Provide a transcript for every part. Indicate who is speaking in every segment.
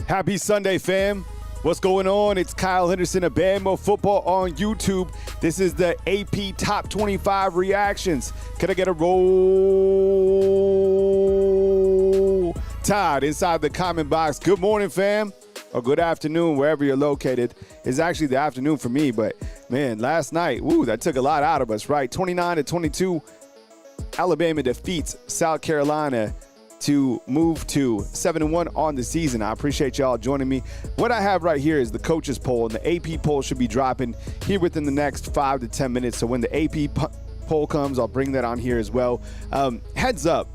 Speaker 1: Happy Sunday, fam. What's going on? It's Kyle Henderson of Bama Football on YouTube. This is the AP Top 25 reactions. Can I get a roll Tide inside the comment box? Good morning, fam. Or good afternoon, wherever you're located. It's actually the afternoon for me, but man, last night, that took a lot out of us, right? 29-22, Alabama defeats South Carolina to move to 7-1 on the season. I appreciate y'all joining me. What I have right here is the coaches poll, and the AP poll should be dropping here within the next 5 to 10 minutes. So when the AP poll comes, I'll bring that on here as well. Heads up,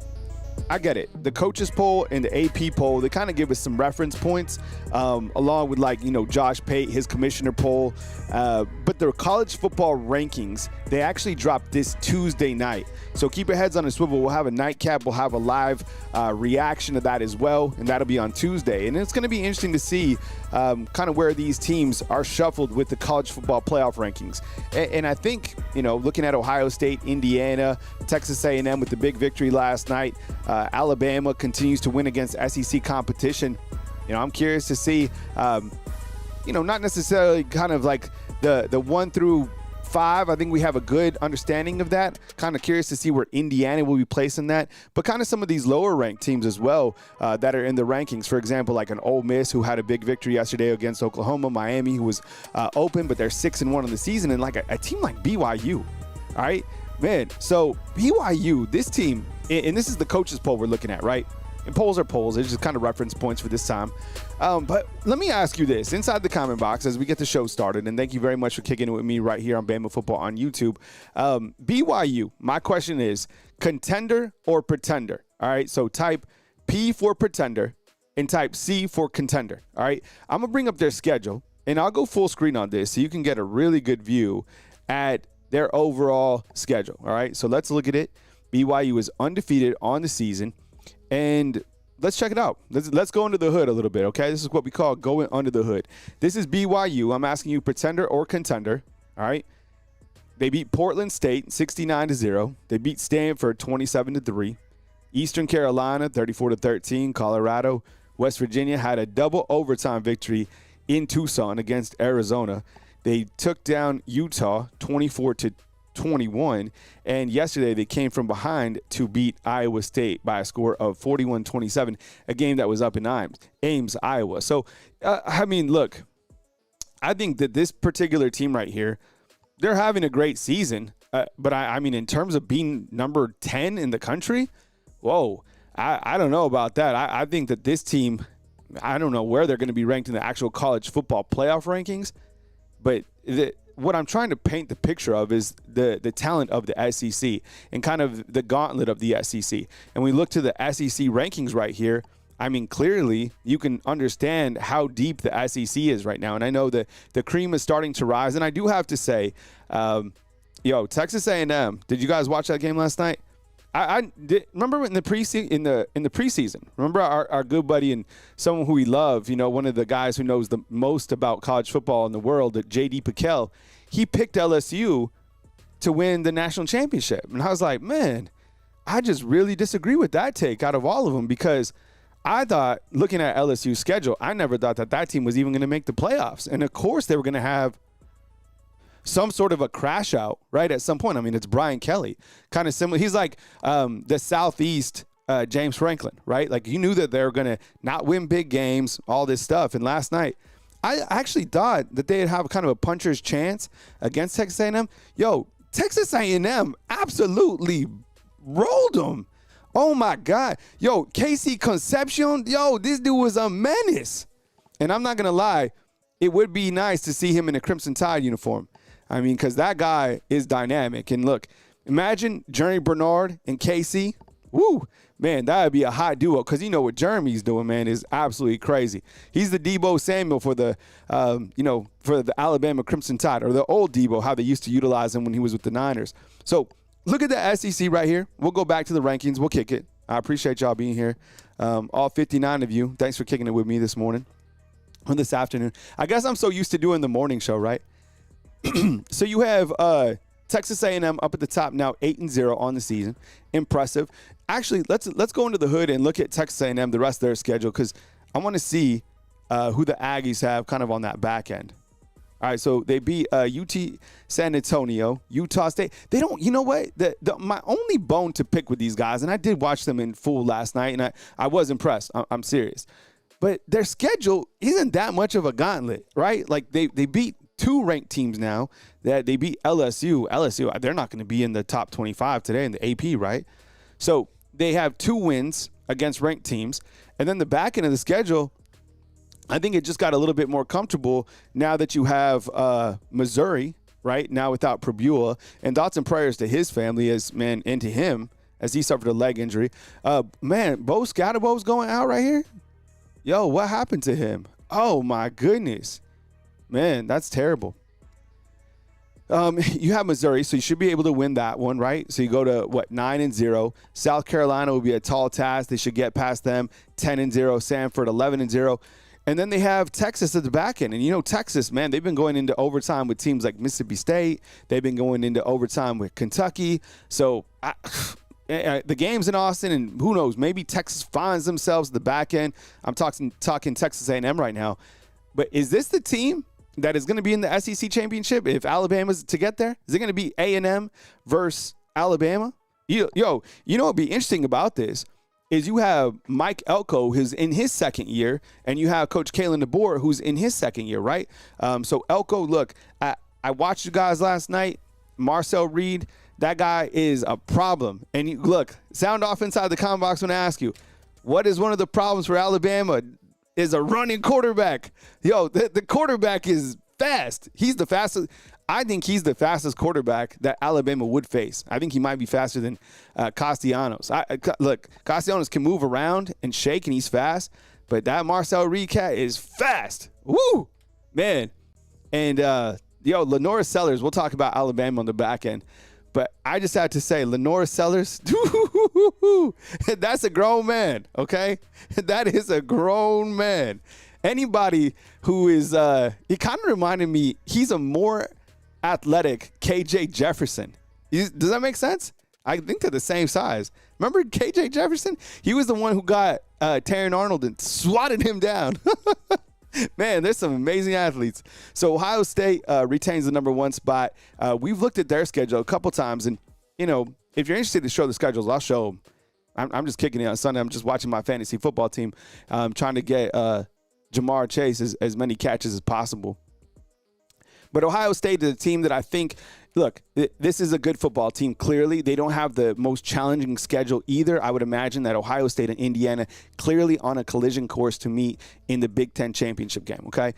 Speaker 1: I get it. The coaches poll and the AP poll, they kind of give us some reference points, along with Josh Pate, his commissioner poll. But the college football rankings, they actually dropped this Tuesday night. So keep your heads on a swivel. We'll have a nightcap. We'll have a live reaction to that as well, and that'll be on Tuesday. And it's going to be interesting to see kind of where these teams are shuffled with the college football playoff rankings. And I think, looking at Ohio State, Indiana, Texas A&M with the big victory last night, Alabama continues to win against SEC competition. I'm curious to see, not necessarily kind of like the 1 through 5. I think we have a good understanding of that. Kind of curious to see where Indiana will be placing that, but kind of some of these lower ranked teams as well that are in the rankings. For example, like an Ole Miss who had a big victory yesterday against Oklahoma, Miami who was open, but they're 6-1 on the season, and like a team like BYU. All right, man. So BYU, this team, and this is the coaches poll we're looking at, right? And polls are polls. It's just kind of reference points for this time. But let me ask you this inside the comment box as we get the show started. And thank you very much for kicking it with me right here on Bama Football on YouTube. BYU, my question is contender or pretender? All right, so type P for pretender and type C for contender. All right, I'm going to bring up their schedule, and I'll go full screen on this so you can get a really good view at their overall schedule. All right, so let's look at it. BYU is undefeated on the season. And let's check it out. Let's go under the hood a little bit, okay? This is what we call going under the hood. This is BYU. I'm asking you pretender or contender, all right? They beat Portland State 69-0. They beat Stanford 27-3. Eastern Carolina 34-13. Colorado, West Virginia had a double overtime victory in Tucson against Arizona. They took down Utah 24-21, and yesterday they came from behind to beat Iowa State by a score of 41-27, a game that was up in Ames, Iowa. So, look, I think that this particular team right here, they're having a great season, but I mean, in terms of being number 10 in the country, whoa, I don't know about that. I think that this team, I don't know where they're going to be ranked in the actual college football playoff rankings, but what I'm trying to paint the picture of is the talent of the SEC and kind of the gauntlet of the SEC. And we look to the SEC rankings right here. I mean, clearly you can understand how deep the SEC is right now. And I know that the cream is starting to rise. And I do have to say, Texas A&M, did you guys watch that game last night? I did, remember in the preseason. Remember our good buddy and someone who we love, one of the guys who knows the most about college football in the world, J.D. Piquel. He picked LSU to win the national championship, and I was like, man, I just really disagree with that take out of all of them, because I thought, looking at LSU's schedule, I never thought that team was even going to make the playoffs, and of course they were going to have some sort of a crash out, right, at some point. I mean, it's Brian Kelly, kind of similar. He's like the Southeast James Franklin, right? Like, you knew that they were going to not win big games, all this stuff. And last night, I actually thought that they'd have kind of a puncher's chance against Texas A&M. Texas A&M absolutely rolled them. Oh, my God. Casey Concepcion, this dude was a menace. And I'm not going to lie, it would be nice to see him in a Crimson Tide uniform. I mean, because that guy is dynamic. And look, imagine Jeremy Bernard and Casey. Woo, man, that would be a hot duo, because what Jeremy's doing, man, is absolutely crazy. He's the Debo Samuel for the Alabama Crimson Tide, or the old Debo, how they used to utilize him when he was with the Niners. So look at the SEC right here. We'll go back to the rankings. We'll kick it. I appreciate y'all being here. All 59 of you. Thanks for kicking it with me this morning or this afternoon. I guess I'm so used to doing the morning show, right? So you have Texas A&M up at the top now, 8-0 on the season. Impressive. Actually, let's go into the hood and look at Texas A&M, the rest of their schedule, because I want to see who the Aggies have kind of on that back end. All right, so they beat UT San Antonio, Utah State. They don't, you know what? My only bone to pick with these guys, and I did watch them in full last night, and I was impressed. I'm serious. But their schedule isn't that much of a gauntlet, right? Like they beat 2 ranked teams now. That they beat LSU. LSU, they're not going to be in the top 25 today in the AP, right? So they have 2 wins against ranked teams. And then the back end of the schedule, I think it just got a little bit more comfortable now that you have Missouri, right, now without Prebula. And thoughts and prayers to his family and to him as he suffered a leg injury. Bo Scatterbo's going out right here. Yo, what happened to him? Oh, my goodness. Man, that's terrible. You have Missouri, so you should be able to win that one, right? So you go to, 9-0. South Carolina will be a tall task. They should get past them. 10-0. Samford, 11-0. And then they have Texas at the back end. And, Texas, man, they've been going into overtime with teams like Mississippi State. They've been going into overtime with Kentucky. So the game's in Austin, and who knows, maybe Texas finds themselves at the back end. I'm talking Texas A&M right now. But is this the team that is going to be in the SEC championship if Alabama's to get there? Is it going to be A&M versus Alabama? What would be interesting about this is you have Mike Elko, who's in his second year, and you have Coach Kalen DeBoer, who's in his second year, right? So Elko, look, I watched you guys last night. Marcel Reed, that guy is a problem. And look, sound off inside the comment box when I ask you, what is one of the problems for Alabama? Is a running quarterback. The quarterback is fast. He's the fastest. I think he's the fastest quarterback that Alabama would face. I think he might be faster than Castellanos. Look, Castellanos can move around and shake, and he's fast. But that Marcel Reed cat is fast. Woo, man. And, Lenora Sellers, we'll talk about Alabama on the back end. But I just have to say, Lenora Sellers, that's a grown man, okay? That is a grown man. Anybody who is, he kind of reminded me, he's a more athletic KJ Jefferson. Does that make sense? I think they're the same size. Remember KJ Jefferson? He was the one who got Terran Arnold and swatted him down. Man, there's some amazing athletes. So Ohio State retains the number 1 spot. We've looked at their schedule a couple times, and, if you're interested to show the schedules, I'll show them. I'm just kicking it on Sunday. I'm just watching my fantasy football team, trying to get Jamar Chase as many catches as possible. But Ohio State is a team that I think, look, this is a good football team, clearly. They don't have the most challenging schedule either. I would imagine that Ohio State and Indiana clearly on a collision course to meet in the Big Ten championship game, okay?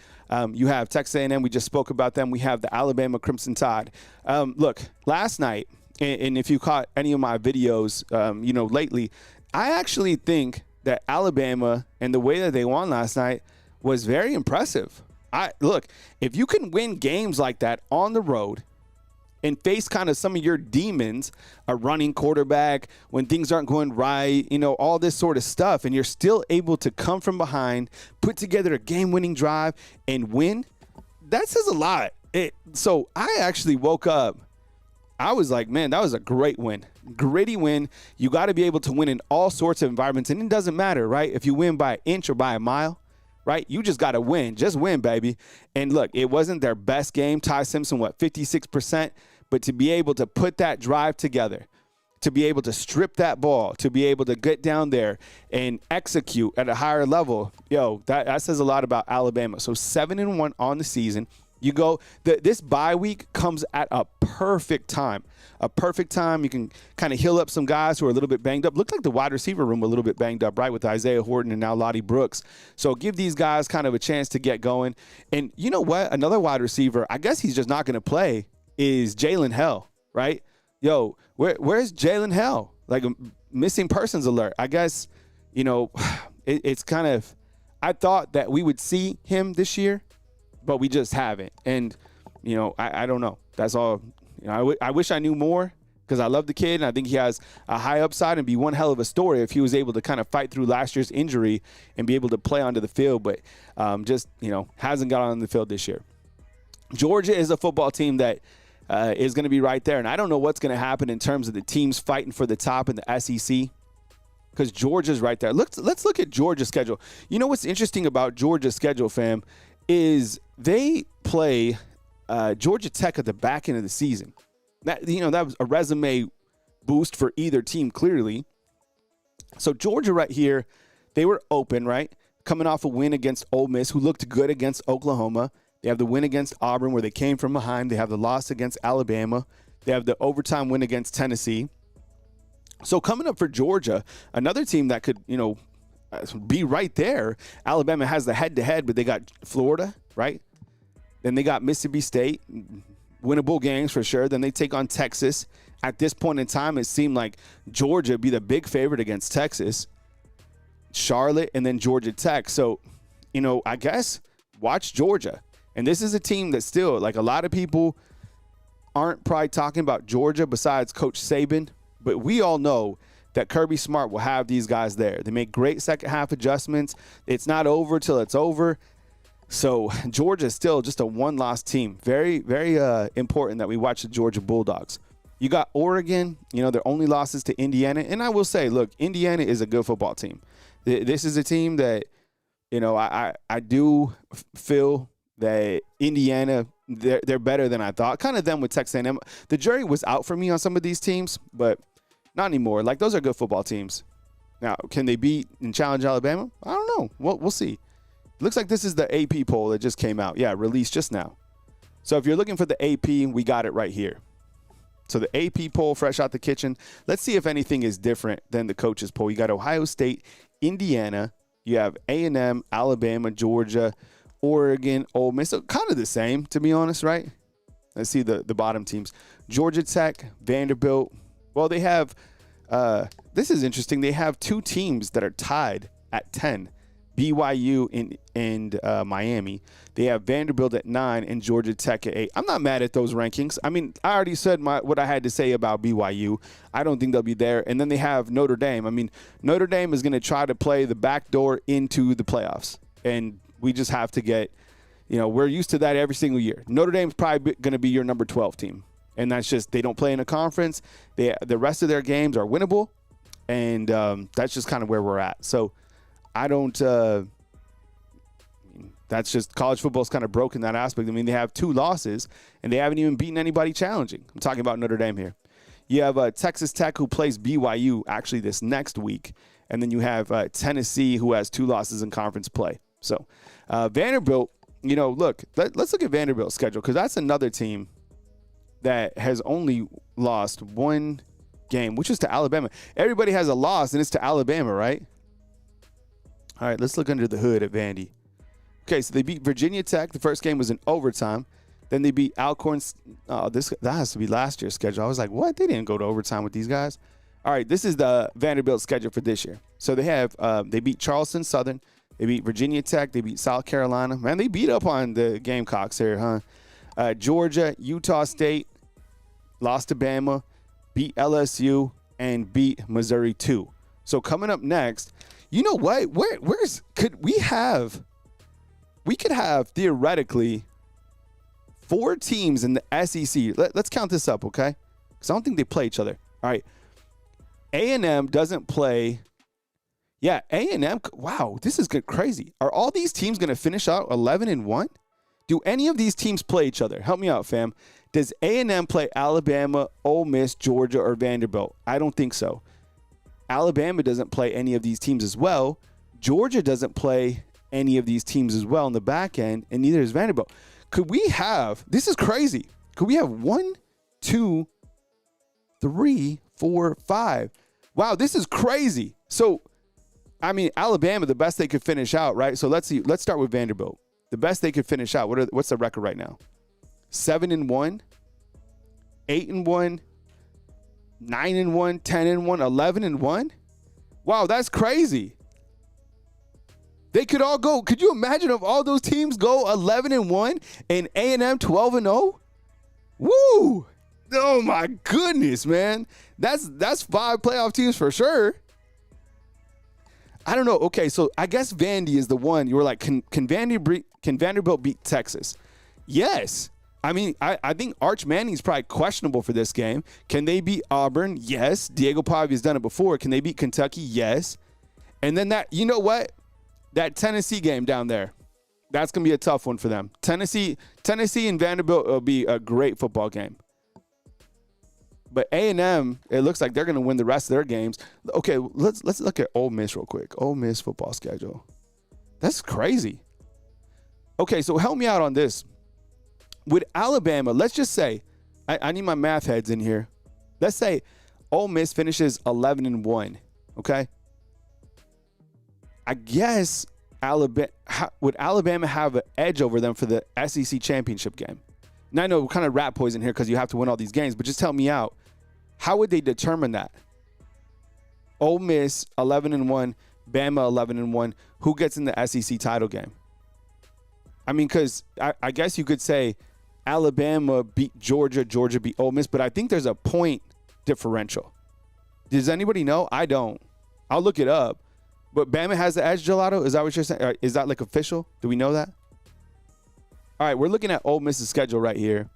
Speaker 1: You have Texas A&M. We just spoke about them. We have the Alabama Crimson Tide. Look, last night, and if you caught any of my videos, lately, I actually think that Alabama and the way that they won last night was very impressive. Look, if you can win games like that on the road and face kind of some of your demons, a running quarterback, when things aren't going right, all this sort of stuff, and you're still able to come from behind, put together a game-winning drive, and win, that says a lot. So I actually woke up. I was like, man, that was a great win. Gritty win. You got to be able to win in all sorts of environments, and it doesn't matter, right, if you win by an inch or by a mile. Right? You just got to win. Just win, baby. And look, it wasn't their best game. Ty Simpson, 56%? But to be able to put that drive together, to be able to strip that ball, to be able to get down there and execute at a higher level, that says a lot about Alabama. So 7-1 on the season. You go, this bye week comes at a perfect time. A perfect time. You can kind of heal up some guys who are a little bit banged up. Looked like the wide receiver room a little bit banged up, right, with Isaiah Horton and now Lottie Brooks. So give these guys kind of a chance to get going. And you know what? Another wide receiver, I guess he's just not going to play, is Jalen Hell, right? Where's Jalen Hell? Like a missing persons alert. I guess, it's kind of, I thought that we would see him this year, but we just haven't. And, I don't know. That's all. I wish I knew more because I love the kid, and I think he has a high upside and be one hell of a story if he was able to kind of fight through last year's injury and be able to play onto the field, but hasn't got on the field this year. Georgia is a football team that is going to be right there, and I don't know what's going to happen in terms of the teams fighting for the top in the SEC because Georgia's right there. Let's look at Georgia's schedule. You know what's interesting about Georgia's schedule, fam, is they play Georgia Tech at the back end of the season. That was a resume boost for either team, clearly. So Georgia right here, they were open, right? Coming off a win against Ole Miss, who looked good against Oklahoma. They have the win against Auburn, where they came from behind. They have the loss against Alabama. They have the overtime win against Tennessee. So coming up for Georgia, another team that could, be right there. Alabama has the head-to-head, but they got Florida, right? Then they got Mississippi State, winnable games for sure. Then they take on Texas. At this point in time, it seemed like Georgia would be the big favorite against Texas, Charlotte, and then Georgia Tech. So, I guess watch Georgia. And this is a team that still, like, a lot of people aren't probably talking about Georgia besides Coach Saban. But we all know that Kirby Smart will have these guys there. They make great second-half adjustments. It's not over till it's over. So Georgia is still just a one-loss team. Very, very important that we watch the Georgia Bulldogs. You got Oregon, their only losses to Indiana. And I will say, look, Indiana is a good football team. This is a team that, I do feel that Indiana, they're better than I thought. Kind of them with Texas A&M. The jury was out for me on some of these teams, but not anymore. Like, those are good football teams. Now, can they beat and challenge Alabama? I don't know. We'll see. Looks like this is the AP poll that just came out. Yeah, released just now. So if you're looking for the AP, we got it right here. So the AP poll, fresh out the kitchen. Let's see if anything is different than the coaches poll. You got Ohio State, Indiana. You have A&M, Alabama, Georgia, Oregon, Ole Miss. So kind of the same, to be honest, right? Let's see the bottom teams. Georgia Tech, Vanderbilt. Well, they have this is interesting. They have two teams that are tied at 10. BYU and Miami. They have Vanderbilt at 9 and Georgia Tech at 8. I'm not mad at those rankings. I mean, I already said what I had to say about BYU. I don't think they'll be there. And then they have Notre Dame. I mean, Notre Dame is going to try to play the back door into the playoffs. And we just have to get, we're used to that every single year. Notre Dame's probably going to be your number 12 team. And that's just, they don't play in a conference. The rest of their games are winnable. And that's just kind of where we're at. So I don't that's just college football's kind of broken that aspect. I mean, they have 2 losses, and they haven't even beaten anybody challenging. I'm talking about Notre Dame here. You have Texas Tech, who plays BYU actually this next week. And then you have Tennessee, who has 2 losses in conference play. So Vanderbilt, look, let's look at Vanderbilt's schedule, because that's another team that has only lost 1 game, which is to Alabama. Everybody has a loss, and it's to Alabama, right? All right, let's look under the hood at Vandy. Okay, so they beat Virginia Tech. The first game was in overtime. Then they beat Alcorn. That has to be last year's schedule. I was like, what? They didn't go to overtime with these guys. All right, this is the Vanderbilt schedule for this year. So they have they beat Charleston Southern. They beat Virginia Tech. They beat South Carolina. Man, they beat up on the Gamecocks here, huh? Georgia, Utah State, lost to Bama, beat LSU, and beat Missouri too. So coming up next, you know what? We could have theoretically 4 teams in the SEC. Let's count this up, okay? Because I don't think they play each other. All right. A&M doesn't play. Yeah, A&M. Wow, this is crazy. Are all these teams going to finish out 11-1? Do any of these teams play each other? Help me out, fam. Does A&M play Alabama, Ole Miss, Georgia, or Vanderbilt? I don't think so. Alabama doesn't play any of these teams as well. Georgia doesn't play any of these teams as well in the back end, and neither does Vanderbilt. Could we have, this is crazy, could we have 1, 2, 3, 4, 5? Wow, this is crazy. So, I mean, Alabama, the best they could finish out, right? So let's see. Let's start with Vanderbilt. The best they could finish out. What's the record right now? 7-1, 8-1, 9-1, 10-1, 11-1. Wow, that's crazy. They could all go. Could you imagine if all those teams go 11-1 and A&M 12-0? Woo! Oh my goodness, man. That's 5 playoff teams for sure. I don't know. Okay, so I guess Vandy is the one. You were like, can Vanderbilt beat Texas? Yes. I mean, I think Arch Manning's probably questionable for this game. Can they beat Auburn? Yes. Diego Pavia's done it before. Can they beat Kentucky? Yes. And then you know what? That Tennessee game down there, that's going to be a tough one for them. Tennessee and Vanderbilt will be a great football game. But A&M, it looks like they're going to win the rest of their games. Okay, let's look at Ole Miss real quick. Ole Miss football schedule. That's crazy. Okay, so help me out on this. With Alabama, let's just say, I need my math heads in here. Let's say Ole Miss finishes 11-1, okay? I guess would Alabama have an edge over them for the SEC championship game? And I know kind of rat poison here because you have to win all these games, but just help me out. How would they determine that? Ole Miss 11-1, Bama 11-1. Who gets in the SEC title game? I mean, because I guess you could say Alabama beat Georgia, Georgia beat Ole Miss, but I think there's a point differential. Does anybody know? I don't. I'll look it up. But Bama has the edge, Gelato? Is that what you're saying? Is that like official? Do we know that? All right, we're looking at Ole Miss's schedule right here.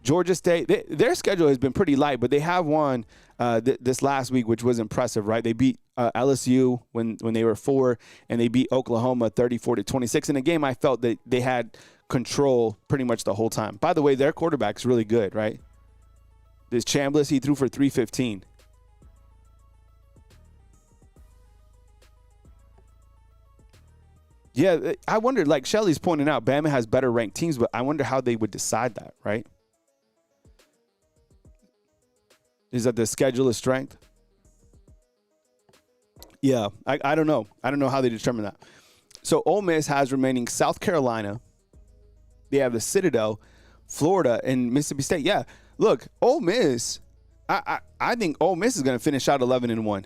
Speaker 1: Georgia State, their schedule has been pretty light, but they have won this last week, which was impressive, right? They beat LSU when they were 4, and they beat Oklahoma 34-26 in a game I felt that they had control pretty much the whole time. By the way, their quarterback's really good, right? This Chambliss, he threw for 315. Yeah, I wonder, like Shelly's pointing out, Bama has better ranked teams, but I wonder how they would decide that, right? Is that the schedule of strength? Yeah, I don't know. I don't know how they determine that. So Ole Miss has remaining South Carolina. They have the Citadel, Florida, and Mississippi State. Yeah, look, Ole Miss, I think Ole Miss is going to finish out 11-1.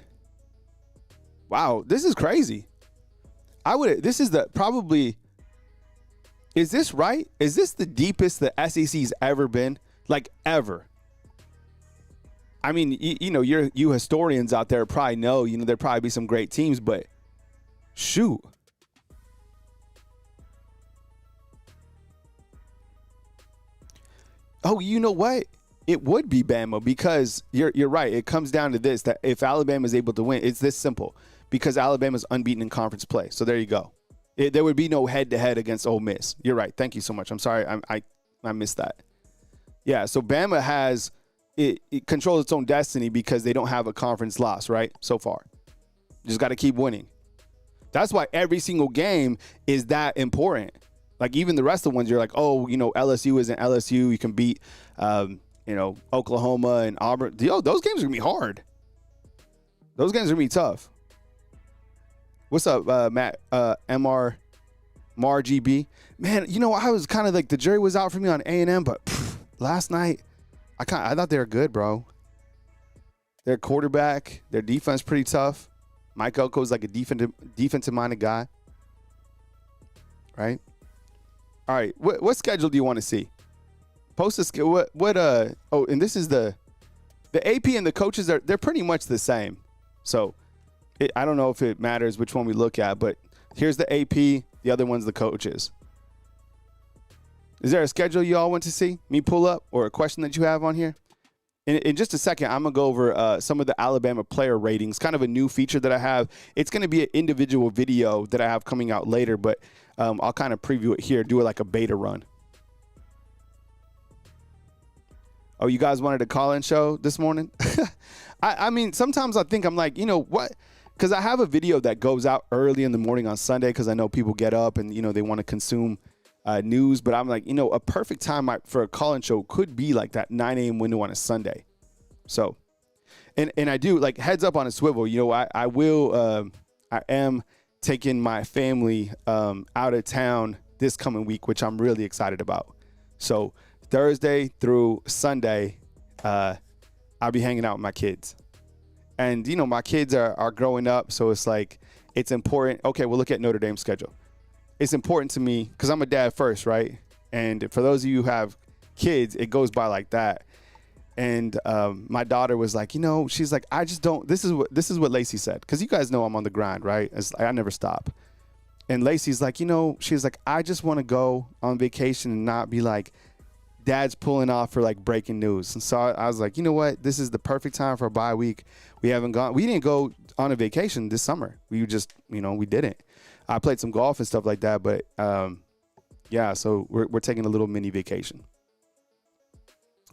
Speaker 1: Wow, this is crazy. This is is this right? Is this the deepest the SEC's ever been? Like, ever? I mean, you historians out there probably know, there'll probably be some great teams, but shoot. Oh, you know what? It would be Bama because you're right. It comes down to this, that if Alabama is able to win, it's this simple. Because Alabama's unbeaten in conference play. So there you go. There would be no head-to-head against Ole Miss. You're right. Thank you so much. I'm sorry. I missed that. Yeah, so Bama has it controls its own destiny because they don't have a conference loss, right, so far. Just got to keep winning. That's why every single game is that important. Like, even the rest of the ones, you're like, oh, LSU isn't LSU. You can beat, Oklahoma and Auburn. Those games are going to be hard. Those games are going to be tough. What's up, Matt? MRGB. Man, I was kind of like the jury was out for me on A&M, but last night I thought they were good, bro. Their quarterback, their defense pretty tough. Mike Elko's like a defensive-minded guy, right? All right, what schedule do you want to see? Post a schedule. And this is the AP and the coaches they're pretty much the same, so. I don't know if it matters which one we look at, but here's the AP. The other one's the coaches. Is there a schedule you all want to see me pull up or a question that you have on here? In just a second, I'm going to go over some of the Alabama player ratings, kind of a new feature that I have. It's going to be an individual video that I have coming out later, but I'll kind of preview it here, do it like a beta run. Oh, you guys wanted a call-in show this morning? I mean, sometimes I think I'm like, what? Because I have a video that goes out early in the morning on Sunday because I know people get up and, they want to consume news. But I'm like, a perfect time for a call-in show could be like that 9 a.m. window on a Sunday. So, and I do, like, heads up on a swivel. I am taking my family out of town this coming week, which I'm really excited about. So Thursday through Sunday, I'll be hanging out with my kids. And, my kids are growing up, so it's like, it's important. Okay, we'll look at Notre Dame's schedule. It's important to me because I'm a dad first, right? And for those of you who have kids, it goes by like that. And my daughter was like, she's like, I just don't, this is what Lacey said. Because you guys know I'm on the grind, right? I never stop. And Lacey's like, she's like, I just want to go on vacation and not be like, dad's pulling off for like breaking news. And so I was like, you know what? This is the perfect time for a bye week. We didn't go on a vacation this summer. We just, we didn't. I played some golf and stuff like that, but yeah, so we're taking a little mini vacation.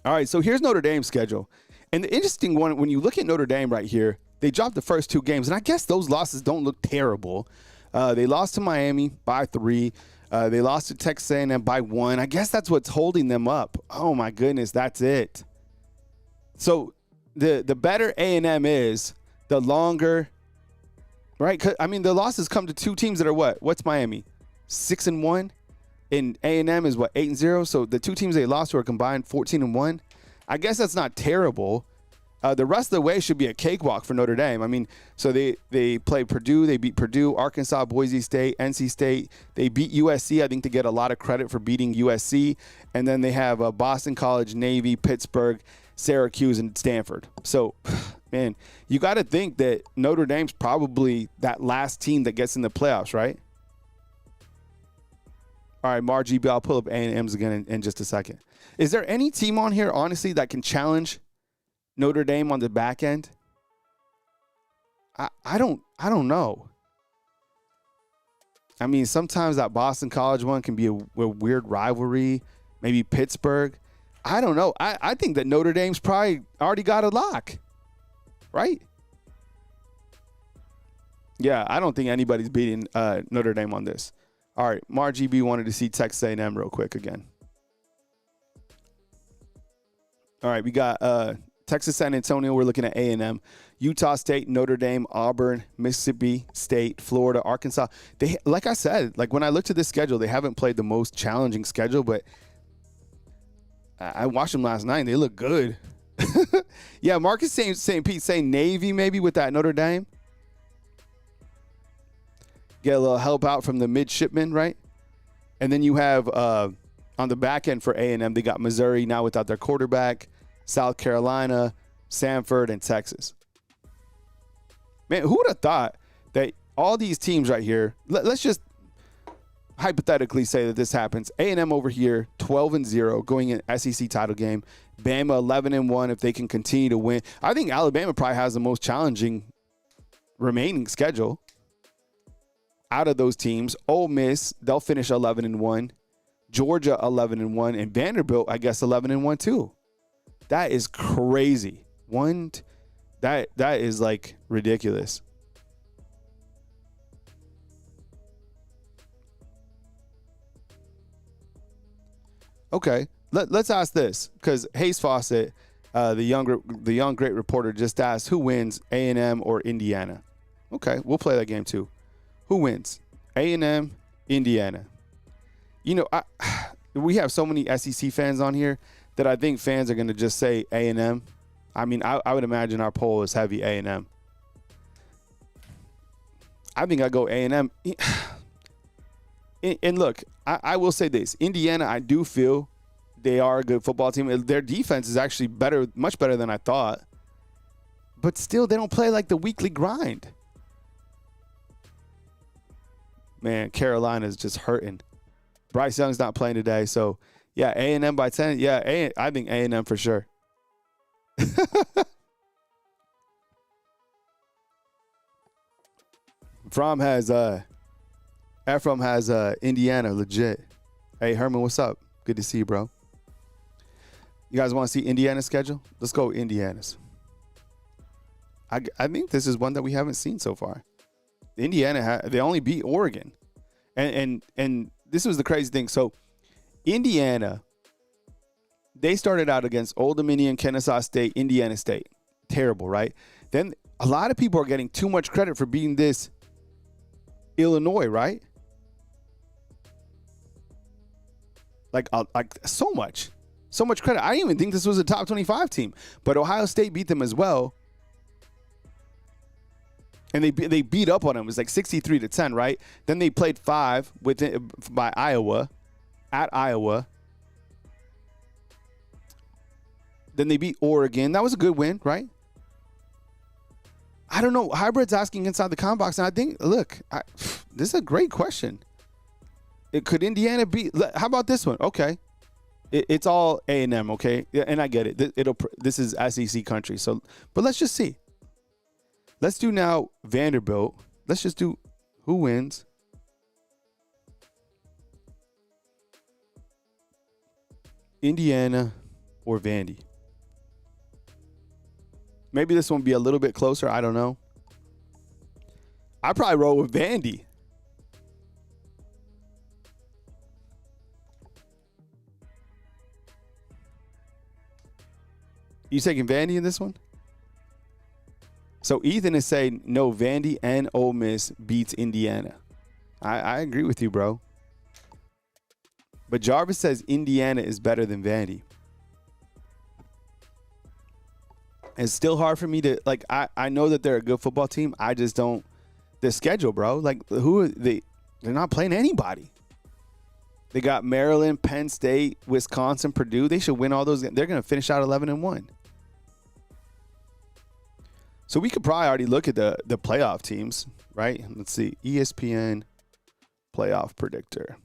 Speaker 1: All right, so here's Notre Dame's schedule. And the interesting one, when you look at Notre Dame right here, they dropped the first 2 games, and I guess those losses don't look terrible. They lost to Miami by 3. They lost to Texas A&M by 1. I guess that's what's holding them up. Oh, my goodness, that's it. So the better A&M is, the longer, right? I mean, the losses come to 2 teams that are what? What's Miami? 6-1? And A&M is what, 8-0? So the 2 teams they lost to are combined 14-1. I guess that's not terrible. The rest of the way should be a cakewalk for Notre Dame. I mean, so they play Purdue. They beat Purdue, Arkansas, Boise State, NC State. They beat USC. I think they get a lot of credit for beating USC. And then they have Boston College, Navy, Pittsburgh, Syracuse, and Stanford. So, man, you got to think that Notre Dame's probably that last team that gets in the playoffs, right? All right, Margie, I'll pull up A&M's again in just a second. Is there any team on here, honestly, that can challenge Notre Dame on the back end? I don't know. I mean, sometimes that Boston College one can be a weird rivalry. Maybe Pittsburgh. I don't know. I think that Notre Dame's probably already got a lock, right? Yeah, I don't think anybody's beating Notre Dame on this. All right, Margie B wanted to see Texas A&M real quick again. All right, we got Texas San Antonio. We're looking at A&M, Utah State, Notre Dame, Auburn, Mississippi State, Florida, Arkansas. They, like I said, like when I looked at this schedule, they haven't played the most challenging schedule, but I watched them last night and they look good. Yeah, Marcus St. Pete saying Navy maybe with that Notre Dame. Get a little help out from the midshipmen, right? And then you have on the back end for A&M, they got Missouri now without their quarterback, South Carolina, Samford, and Texas. Man, who would have thought that all these teams right here, let's just hypothetically say that this happens. A&M over here, 12-0, going in SEC title game. Bama, 11-1 if they can continue to win. I think Alabama probably has the most challenging remaining schedule out of those teams. Ole Miss, they'll finish 11-1. Georgia, 11-1. And Vanderbilt, I guess, 11-1 too. That is crazy. That is like ridiculous. Okay, let's ask this, because Hayes Fawcett, the young great reporter, just asked who wins, A&M or Indiana. Okay, we'll play that game too. Who wins, A&M, Indiana? You know, we have so many SEC fans on here that I think fans are going to just say A&M. I mean, I would imagine our poll is heavy A&M. I think I go A&M. And look, I will say this. Indiana, I do feel they are a good football team. Their defense is actually better, much better than I thought. But still, they don't play like the weekly grind. Man, Carolina's just hurting. Bryce Young's not playing today, so yeah, A&M by 10. Yeah, I think A&M for sure. Ephraim has Indiana legit. Hey Herman, what's up? Good to see you, bro. You guys want to see Indiana's schedule? Let's go Indiana's. I think this is one that we haven't seen so far. Indiana, they only beat Oregon. And this was the crazy thing. So Indiana, they started out against Old Dominion, Kennesaw State, Indiana State. Terrible, right? Then a lot of people are getting too much credit for beating this Illinois, right? Like so much credit. I didn't even think this was a top 25 team, but Ohio State beat them as well. And they beat up on them. It was like 63-10, right? Then they played 5 by Iowa, at Iowa. Then they beat Oregon. That was a good win, right? I don't know. Hybrid's asking inside the comment box, and I think, look, this is a great question. Could Indiana beat? How about this one? Okay. It's all A&M, okay? Yeah, and I get it. This is SEC country. So, but let's just see. Let's do now Vanderbilt. Let's just do who wins. Indiana or Vandy. Maybe this one will be a little bit closer. I don't know. I probably roll with Vandy. You taking Vandy in this one? So Ethan is saying no, Vandy and Ole Miss beats Indiana. I agree with you, bro. But Jarvis says Indiana is better than Vandy. It's still hard for me to, like, I know that they're a good football team. I just don't, their schedule, bro. Like, who are they? They're not playing anybody. They got Maryland, Penn State, Wisconsin, Purdue. They should win all those. They're going to finish out 11-1. So we could probably already look at the playoff teams, right? Let's see. ESPN playoff predictor.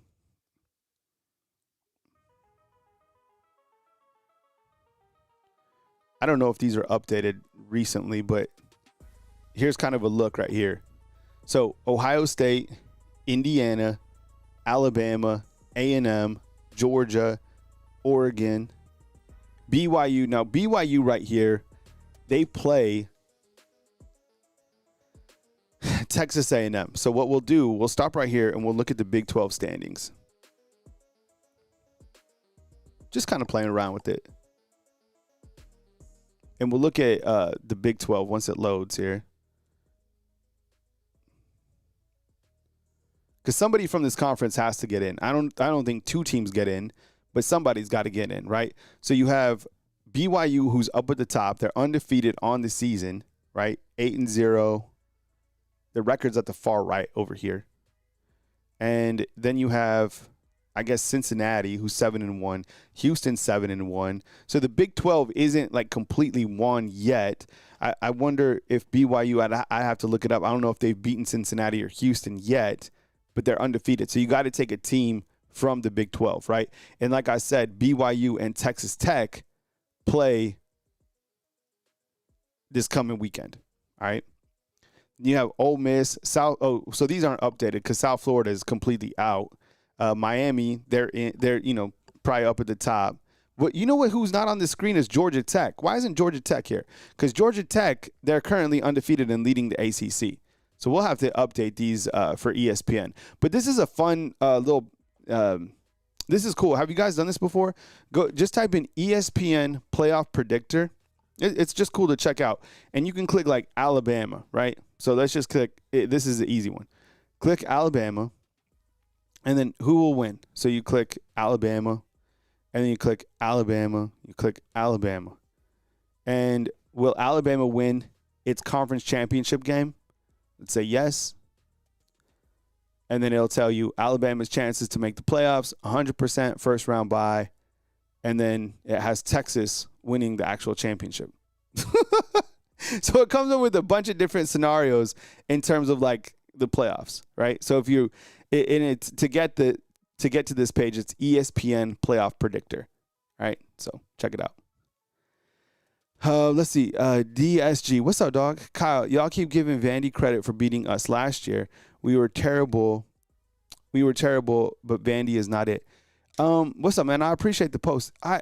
Speaker 1: I don't know if these are updated recently, but here's kind of a look right here. So Ohio State, Indiana, Alabama, A&M, Georgia, Oregon, BYU. Now, BYU right here, they play Texas A&M. So what we'll do, we'll stop right here and we'll look at the Big 12 standings. Just kind of playing around with it. And we'll look at the Big 12 once it loads here. Because somebody from this conference has to get in. I don't think two teams get in, but somebody's got to get in, right? So you have BYU, who's up at the top. They're undefeated on the season, right? 8-0. The record's at the far right over here. And then you have, I guess, Cincinnati, who's 7-1. Houston 7-1. So the Big 12 isn't like completely won yet. I wonder if BYU, I have to look it up. I don't know if they've beaten Cincinnati or Houston yet, but they're undefeated. So you got to take a team from the Big 12, right? And like I said, BYU and Texas Tech play this coming weekend, all right? You have Ole Miss, South. Oh, so these aren't updated because South Florida is completely out. Miami, they're probably up at the top. But you know what? Who's not on the screen is Georgia Tech. Why isn't Georgia Tech here? Because Georgia Tech, they're currently undefeated and leading the ACC. So we'll have to update these for ESPN. But this is a fun little. This is cool. Have you guys done this before? Go just type in ESPN playoff predictor. It's just cool to check out. And you can click like Alabama, right? So let's just click. This is the easy one. Click Alabama. And then who will win? So you click Alabama. And then you click Alabama. You click Alabama. And will Alabama win its conference championship game? Let's say yes. And then it'll tell you Alabama's chances to make the playoffs, 100% first round bye. And then it has Texas winning the actual championship. So it comes up with a bunch of different scenarios in terms of like the playoffs, right? So if you, and it's to get to this page, it's ESPN playoff predictor, right? So check it out. Let's see. DSG, what's up, dog? Kyle, y'all keep giving Vandy credit for beating us last year. We were terrible, but Vandy is not it. What's up, man? I appreciate the post. I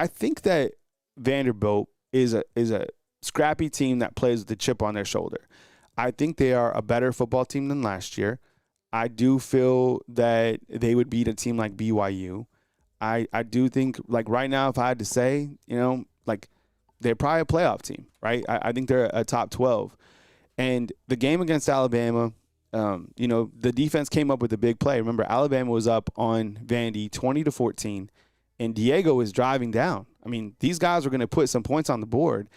Speaker 1: think that Vanderbilt is a scrappy team that plays with the chip on their shoulder. I think they are a better football team than last year. I do feel that they would beat a team like BYU. I do think, like, right now, if I had to say, like, they're probably a playoff team, right? I think they're a top 12. And the game against Alabama, the defense came up with a big play. Remember, Alabama was up on Vandy 20-14, and Diego was driving down. I mean, these guys were going to put some points on the board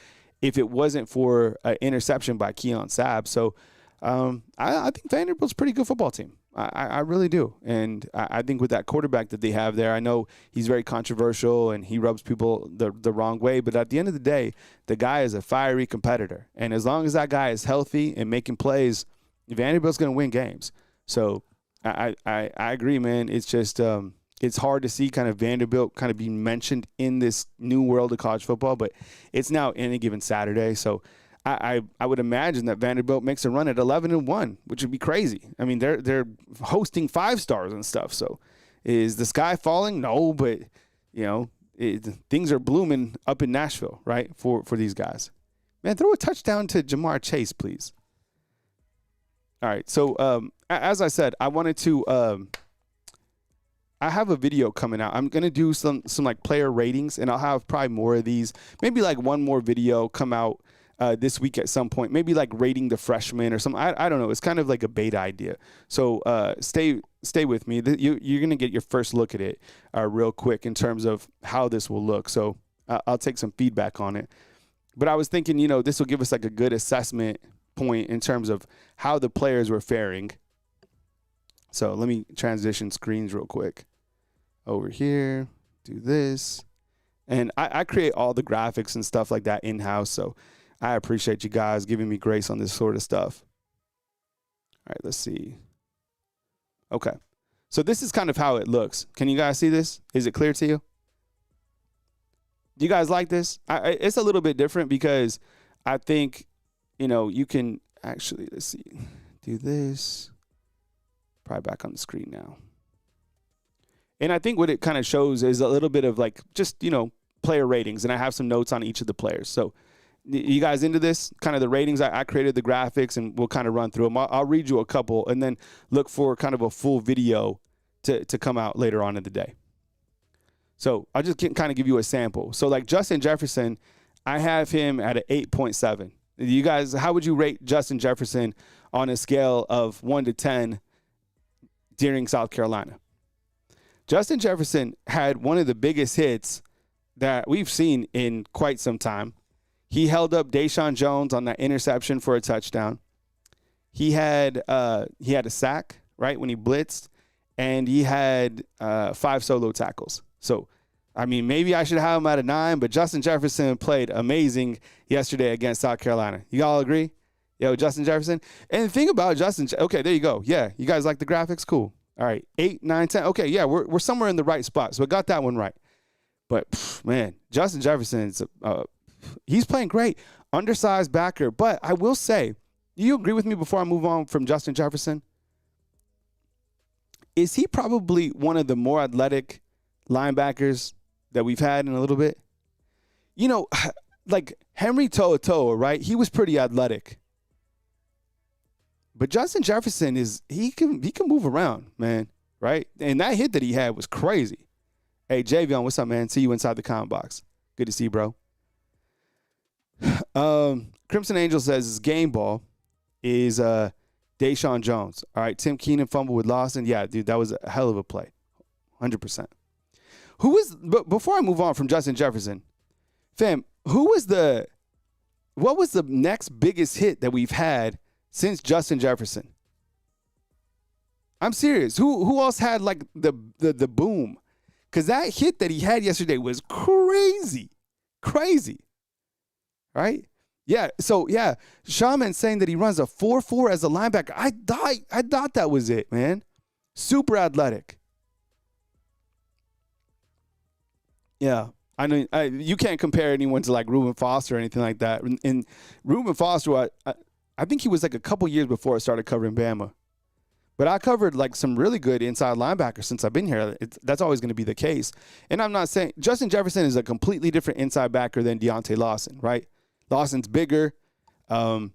Speaker 1: if it wasn't for an interception by Keon Sabb. So I think Vanderbilt's a pretty good football team. I really do. And I think with that quarterback that they have there, I know he's very controversial and he rubs people the wrong way. But at the end of the day, the guy is a fiery competitor. And as long as that guy is healthy and making plays, Vanderbilt's going to win games. So I agree, man. It's just it's hard to see kind of Vanderbilt kind of being mentioned in this new world of college football, but it's now any given Saturday. So I would imagine that Vanderbilt makes a run at 11-1, which would be crazy. I mean, they're hosting 5 stars and stuff. So is the sky falling? No, but things are blooming up in Nashville, right? For these guys. Man, throw a touchdown to Jamar Chase, please. All right. So as I said, I wanted to. I have a video coming out. I'm gonna do some like player ratings, and I'll have probably more of these. Maybe like one more video come out this week at some point. Maybe like rating the freshmen or something. I don't know. It's kind of like a beta idea. So stay with me. You're gonna get your first look at it real quick in terms of how this will look. So I'll take some feedback on it. But I was thinking, this will give us like a good assessment point in terms of how the players were faring. So let me transition screens real quick. Over here, do this. And I create all the graphics and stuff like that in-house, so I appreciate you guys giving me grace on this sort of stuff. All right, let's see. Okay. So this is kind of how it looks. Can you guys see this? Is it clear to you? Do you guys like this? It's a little bit different because I think, you can actually, let's see, do this. Probably back on the screen now. And I think what it kind of shows is a little bit of like just, player ratings. And I have some notes on each of the players. So you guys into this? Kind of the ratings. I created the graphics and we'll kind of run through them. I'll read you a couple and then look for kind of a full video to come out later on in the day. So I'll just kind of give you a sample. So like Justin Jefferson, I have him at an 8.7. You guys, how would you rate Justin Jefferson on a scale of 1 to 10 during South Carolina? Justin Jefferson had one of the biggest hits that we've seen in quite some time. He held up Deshaun Jones on that interception for a touchdown. He had a sack, right, when he blitzed, and he had 5 solo tackles. So, I mean, maybe I should have him at a 9, but Justin Jefferson played amazing yesterday against South Carolina. You all agree? Justin Jefferson. And the thing about Justin, okay, there you go. Yeah, you guys like the graphics? Cool. All right, 8, 9, 10. Okay, yeah, we're somewhere in the right spot. So I got that one right. But, man, Justin Jefferson's he's playing great. Undersized backer. But I will say, do you agree with me before I move on from Justin Jefferson? Is he probably one of the more athletic linebackers that we've had in a little bit? Like Henry To'oTo'o, right? He was pretty athletic. But Justin Jefferson he can move around, man, right? And that hit that he had was crazy. Hey, Javion, what's up, man? See you inside the comment box. Good to see you, bro. Crimson Angel says his game ball is Deshaun Jones. All right, Tim Keenan fumble with Lawson. Yeah, dude, that was a hell of a play. 100%. But before I move on from Justin Jefferson, fam, what was the next biggest hit that we've had since Justin Jefferson? I'm serious. Who else had like the boom? Because that hit that he had yesterday was crazy. Crazy. Right? Yeah. So, yeah, Shaman's saying that he runs a 4.4 as a linebacker. I thought that was it, man. Super athletic. Yeah. I know you can't compare anyone to like Reuben Foster or anything like that. And Reuben Foster, I think he was like a couple years before I started covering Bama. But I covered like some really good inside linebackers since I've been here. That's always going to be the case. And I'm not saying Justin Jefferson is a completely different inside backer than Deontay Lawson, right? Lawson's bigger. And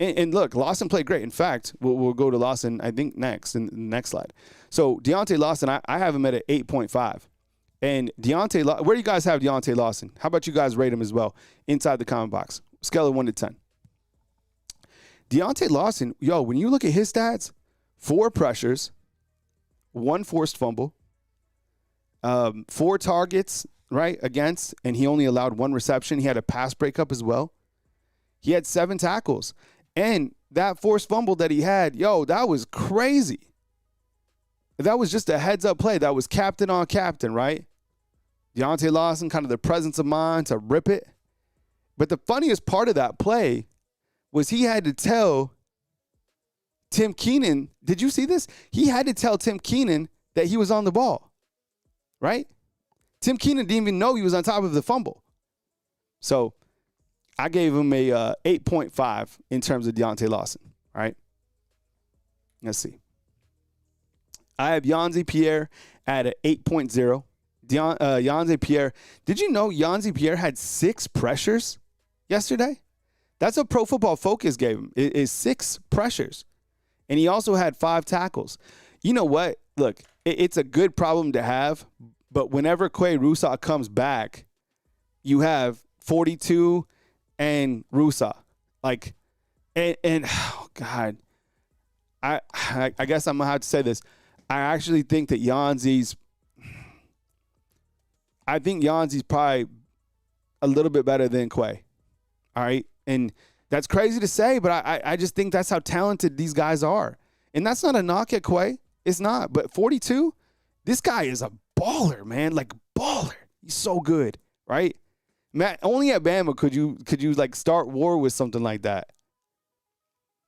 Speaker 1: look, Lawson played great. In fact, we'll go to Lawson, I think, next in the next slide. So Deontay Lawson, I have him at an 8.5. And where do you guys have Deontay Lawson? How about you guys rate him as well inside the comment box? Scale of 1 to 10. Deontay Lawson, when you look at his stats, 4 pressures, 1 forced fumble, 4 targets, right, against, and he only allowed 1 reception. He had a pass breakup as well. He had 7 tackles. And that forced fumble that he had, that was crazy. That was just a heads-up play. That was captain on captain, right? Deontay Lawson, kind of the presence of mind to rip it. But the funniest part of that play was he had to tell Tim Keenan, did you see this? He had to tell Tim Keenan that he was on the ball. right? Tim Keenan didn't even know he was on top of the fumble. So I gave him a 8.5 in terms of Deontay Lawson, all right? Let's see. I have Yanzi Pierre at an 8.0. Yanzi Pierre, did you know Yanzi Pierre had 6 pressures yesterday? That's what Pro Football Focus gave him, is 6 pressures. And he also had 5 tackles. You know what? Look, it's a good problem to have, but whenever Quay Rusa comes back, you have 42 and Rusa. Like, and oh God, I guess I'm going to have to say this. I actually think that Yanzi's probably a little bit better than Quay. All right? And that's crazy to say, but I just think that's how talented these guys are. And that's not a knock at Quay. It's not. But 42, this guy is a baller, man. Like, baller. He's so good, right? Matt, only at Bama could you like start war with something like that.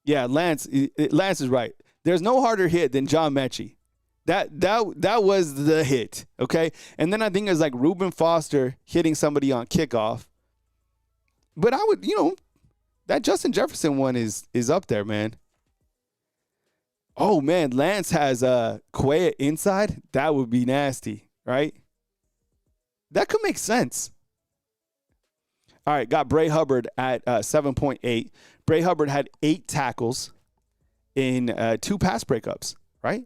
Speaker 1: Yeah, Lance is right. There's no harder hit than John Mechie. That was the hit, okay? And then I think it was like Reuben Foster hitting somebody on kickoff. But I would, that Justin Jefferson one is up there, man. Oh, man, Lance has Quay inside. That would be nasty, right? That could make sense. All right, got Bray Hubbard at 7.8. Bray Hubbard had 8 tackles in 2 pass breakups, right?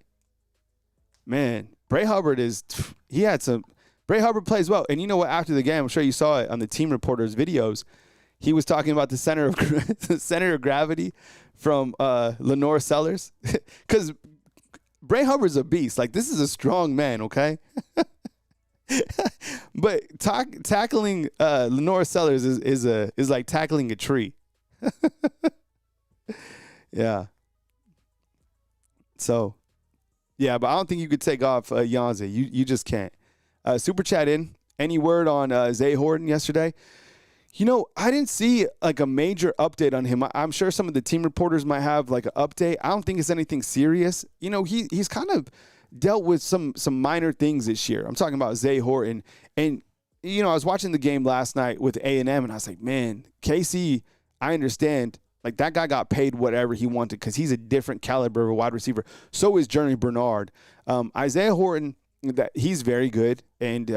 Speaker 1: Man, Bray Hubbard Bray Hubbard plays well. And you know what? After the game, I'm sure you saw it on the team reporters' videos. He was talking about the center of gravity from Lenore Sellers. Because Bray Hubbard's a beast. Like, this is a strong man, okay? But tackling Lenore Sellers is like tackling a tree. Yeah. So, yeah, but I don't think you could take off Yanzi. You just can't. Super chat in. Any word on Zay Horton yesterday? I didn't see like a major update on him. I'm sure some of the team reporters might have like an update. I don't think it's anything serious. He's kind of dealt with some minor things this year. I'm talking about Zay Horton. And, I was watching the game last night with A&M, and I was like, man, KC, I understand. Like, that guy got paid whatever he wanted because he's a different caliber of a wide receiver. So is Journey Bernard. Isaiah Horton, he's very good, and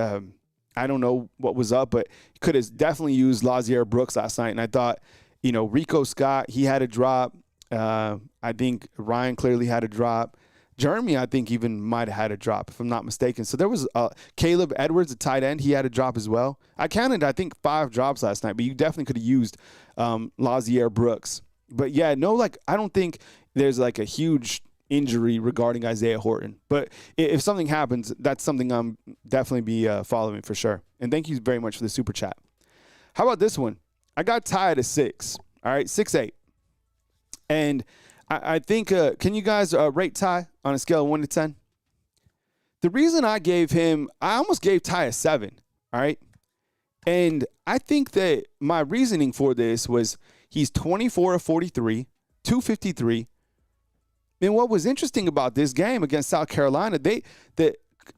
Speaker 1: I don't know what was up, but he could have definitely used Lazier Brooks last night. And I thought, Rico Scott, he had a drop. I think Ryan clearly had a drop. Jeremy, I think, even might have had a drop, if I'm not mistaken. So there was Caleb Edwards, a tight end. He had a drop as well. I counted, I think, 5 drops last night, but you definitely could have used Lazier Brooks. But, yeah, I don't think there's like a huge injury regarding Isaiah Horton. But if something happens, that's something I'm definitely be following for sure. And thank you very much for the super chat. How about this one? I got Ty at a 6. All right, 6'8". And I think, can you guys rate Ty on a scale of 1 to 10? The reason I almost gave Ty a 7, all right? And I think that my reasoning for this was he's 24 of 43, 253. And what was interesting about this game against South Carolina,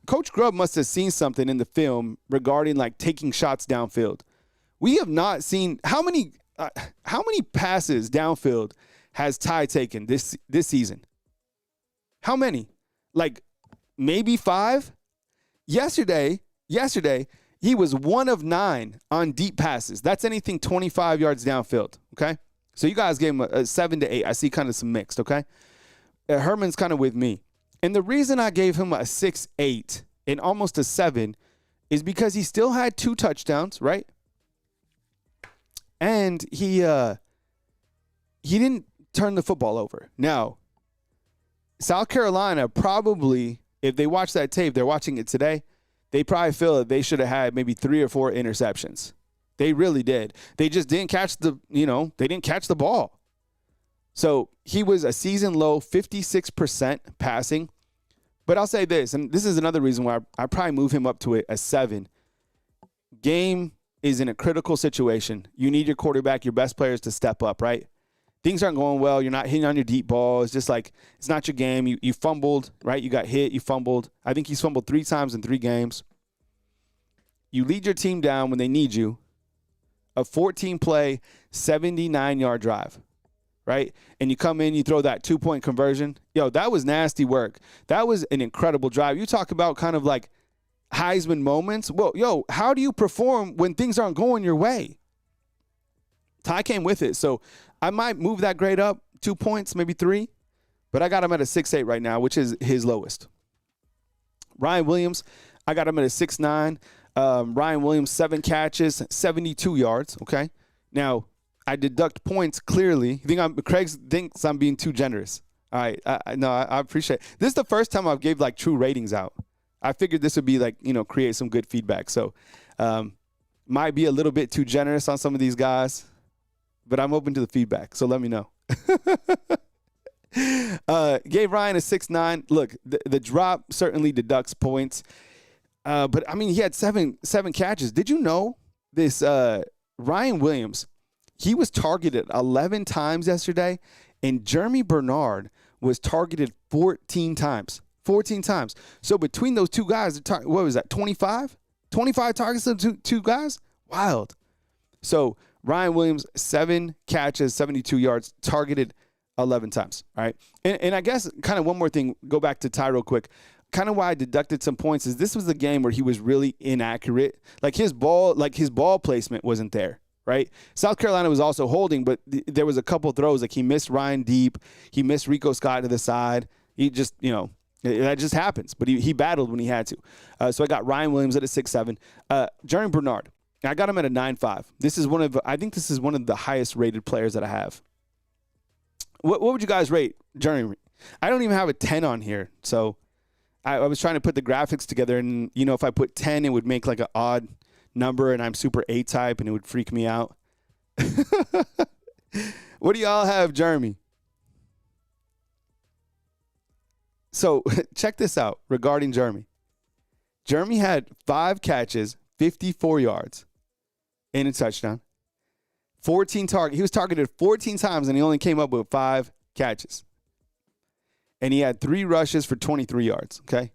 Speaker 1: Coach Grubb must have seen something in the film regarding like taking shots downfield. We have not seen how many passes downfield has Ty taken this season? How many? Like maybe 5? Yesterday, he was 1 of 9 on deep passes. That's anything 25 yards downfield, okay? So you guys gave him a 7 to 8. I see kind of some mixed, okay? Herman's kind of with me. And the reason I gave him a 6.8 and almost a 7 is because he still had 2 touchdowns, right? And he didn't turn the football over. Now, South Carolina probably, if they watch that tape, they're watching it today, they probably feel that they should have had maybe 3 or 4 interceptions. They really did. They just didn't catch they didn't catch the ball. So he was a season low 56% passing. But I'll say this, and this is another reason why I probably move him up to a 7. Game is in a critical situation. You need your quarterback, your best players to step up, right? Things aren't going well. You're not hitting on your deep ball. It's just like, it's not your game. You fumbled, right? You got hit. You fumbled. I think he's fumbled 3 times in 3 games. You lead your team down when they need you. A 14-play, 79-yard drive, right? And you come in, you throw that 2-point conversion. Yo, that was nasty work. That was an incredible drive. You talk about kind of like Heisman moments. Well, yo, how do you perform when things aren't going your way? Ty came with it. So I might move that grade up 2 points, maybe 3. But I got him at a 6.8 right now, which is his lowest. Ryan Williams, I got him at a 6.9. Ryan Williams, 7 catches, 72 yards, okay? Now, I deduct points clearly. Craig thinks I'm being too generous. All right, I appreciate it. This is the first time I've gave, like, true ratings out. I figured this would be, like, create some good feedback. So, might be a little bit too generous on some of these guys, but I'm open to the feedback, so let me know. Gave Ryan a 6.9. Look, the drop certainly deducts points. But, I mean, he had seven catches. Did you know this Ryan Williams, he was targeted 11 times yesterday, and Jeremy Bernard was targeted 14 times. 14 times. So between those two guys, what was that, 25? 25 targets to two guys? Wild. So Ryan Williams, 7 catches, 72 yards, targeted 11 times, all right? And I guess kind of one more thing, go back to Ty real quick. Kind of why I deducted some points is this was a game where he was really inaccurate. Like his ball placement wasn't there, right? South Carolina was also holding, but there was a couple throws. Like he missed Ryan deep. He missed Rico Scott to the side. He just, that just happens. But he battled when he had to. So I got Ryan Williams at a 6.7. Jeremy Bernard, I got him at a 9.5. I think this is one of the highest rated players that I have. What would you guys rate Jeremy? I don't even have a 10 on here. So I was trying to put the graphics together, and, if I put 10, it would make like an odd number, and I'm super A-type, and it would freak me out. What do y'all have, Jeremy? So check this out regarding Jeremy. Jeremy had 5 catches, 54 yards, and a touchdown. 14 targets. He was targeted 14 times, and he only came up with 5 catches. And he had 3 rushes for 23 yards, okay?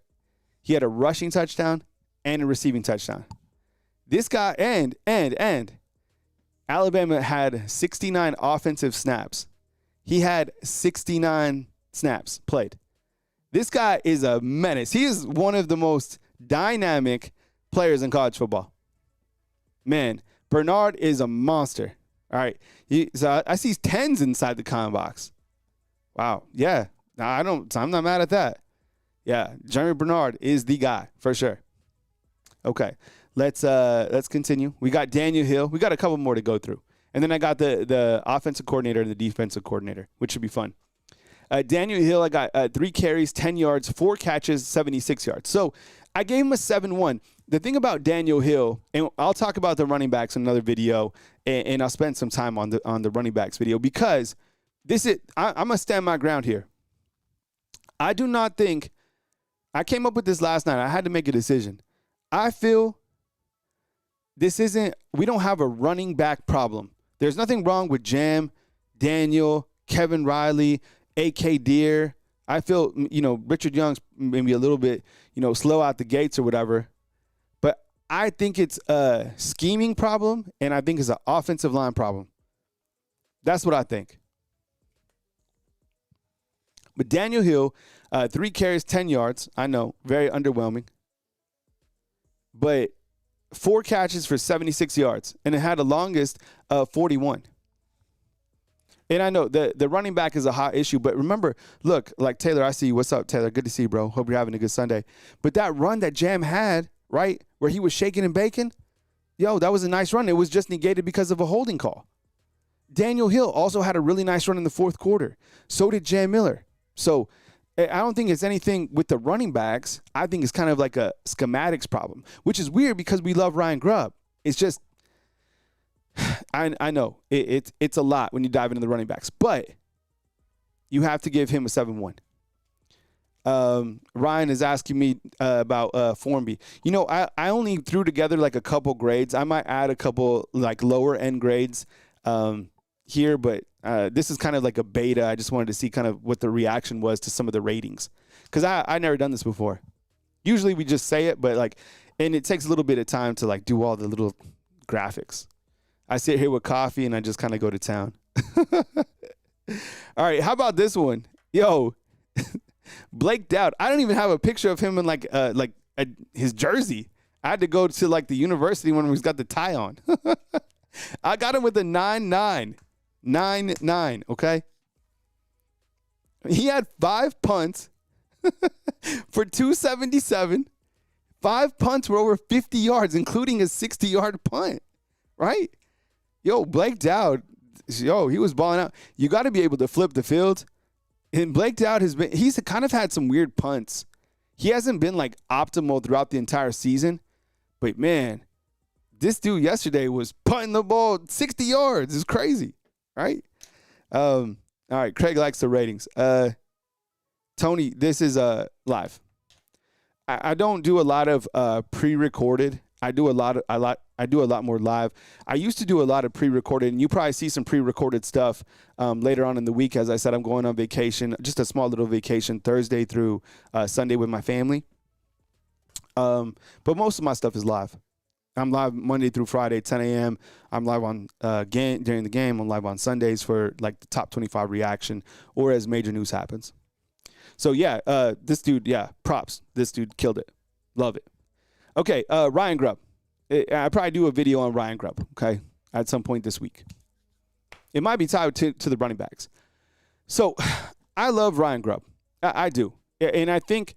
Speaker 1: He had a rushing touchdown and a receiving touchdown. This guy, and Alabama had 69 offensive snaps. He had 69 snaps played. This guy is a menace. He is one of the most dynamic players in college football. Man, Bernard is a monster. All right. So I see 10s inside the comment box. Wow. Yeah. I'm not mad at that. Yeah. Jeremy Bernard is the guy for sure. Okay. Let's continue. We got Daniel Hill. We got a couple more to go through. And then I got the offensive coordinator and the defensive coordinator, which should be fun. Daniel Hill, I got 3 carries, 10 yards, 4 catches, 76 yards. So I gave him a 7.1. The thing about Daniel Hill, and I'll talk about the running backs in another video, and I'll spend some time on the running backs video, because I'm going to stand my ground here. I do not think, I came up with this last night. I had to make a decision. I feel we don't have a running back problem. There's nothing wrong with Jam, Daniel, Kevin Riley, A.K. Deere. I feel, Richard Young's maybe a little bit, slow out the gates or whatever. But I think it's a scheming problem, and I think it's an offensive line problem. That's what I think. But Daniel Hill, 3 carries, 10 yards. I know, very underwhelming. But 4 catches for 76 yards, and it had the longest 41. And I know the running back is a hot issue, but remember, look, like Taylor, I see you. What's up, Taylor? Good to see you, bro. Hope you're having a good Sunday. But that run that Jam had, right, where he was shaking and baking, that was a nice run. It was just negated because of a holding call. Daniel Hill also had a really nice run in the fourth quarter. So did Jam Miller. So I don't think it's anything with the running backs. I think it's kind of like a schematics problem, which is weird because we love Ryan Grubb. It's just, I know it's a lot when you dive into the running backs, but you have to give him a 7.1. Ryan is asking me about Formby. I only threw together like a couple grades. I might add a couple like lower end grades here, but this is kind of like a beta. I just wanted to see kind of what the reaction was to some of the ratings, because I never done this before. Usually we just say it, but like, and it takes a little bit of time to like do all the little graphics. I sit here with coffee and I just kind of go to town. All right, how about this one? Yo, Blake Dowd. I don't even have a picture of him in his jersey. I had to go to like the university when he's got the tie on. I got him with a 9-9. 9-9, okay? He had 5 punts for 277. 5 punts were over 50 yards, including a 60-yard punt, right? Yo, Blake Dowd, yo, he was balling out. You got to be able to flip the field. And Blake Dowd he's kind of had some weird punts. He hasn't been like optimal throughout the entire season. But man, this dude yesterday was punting the ball 60 yards. It's crazy, right? All right, Craig likes the ratings. Tony, this is live. I don't do a lot of pre-recorded. I do a lot more live. I used to do a lot of pre-recorded, and you probably see some pre-recorded stuff later on in the week. As I said, I'm going on vacation, just a small little vacation, Thursday through Sunday with my family. But most of my stuff is live. I'm live Monday through Friday, 10 a.m. I'm live on during the game. I'm live on Sundays for like the top 25 reaction or as major news happens. So yeah, this dude, props. This dude killed it. Love it. Okay, Ryan Grubb. I probably do a video on Ryan Grubb, okay, at some point this week. It might be tied to the running backs. So I love Ryan Grubb. I do. And I think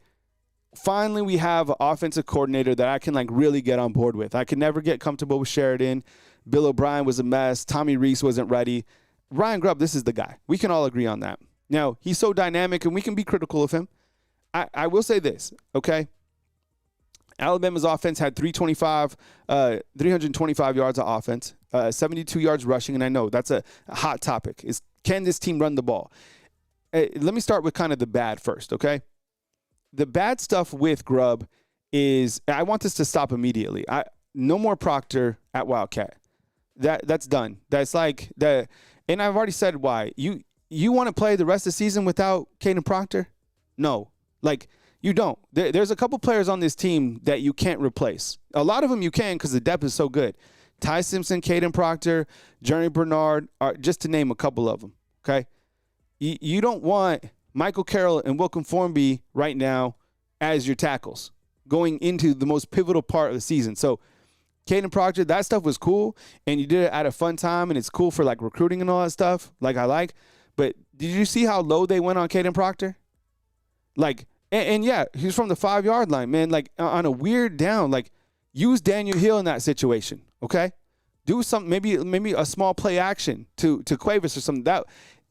Speaker 1: finally we have an offensive coordinator that I can like really get on board with. I could never get comfortable with Sheridan. Bill O'Brien was a mess. Tommy Reese wasn't ready. Ryan Grubb, this is the guy. We can all agree on that. Now, he's so dynamic, and we can be critical of him. I will say this, okay? Alabama's offense had 325 yards of offense, 72 yards rushing, and I know that's a hot topic. Can this team run the ball? Let me start with kind of the bad first, okay? The bad stuff with Grubb is I want this to stop immediately. No more Proctor at Wildcat. That's done. That's like that, and I've already said why. You want to play the rest of the season without Caden Proctor? No, like. You don't. There's a couple players on this team that you can't replace. A lot of them you can because the depth is so good. Ty Simpson, Caden Proctor, Journey Bernard, just to name a couple of them, okay? You don't want Michael Carroll and Wilkin Formby right now as your tackles going into the most pivotal part of the season. So Caden Proctor, that stuff was cool, and you did it at a fun time, and it's cool for, like, recruiting and all that stuff, like I like. But did you see how low they went on Caden Proctor? Like, and yeah, he's from the 5-yard line, man. Like, on a weird down, like, use Daniel Hill in that situation, okay? Do something, maybe a small play action to Cuevas or something.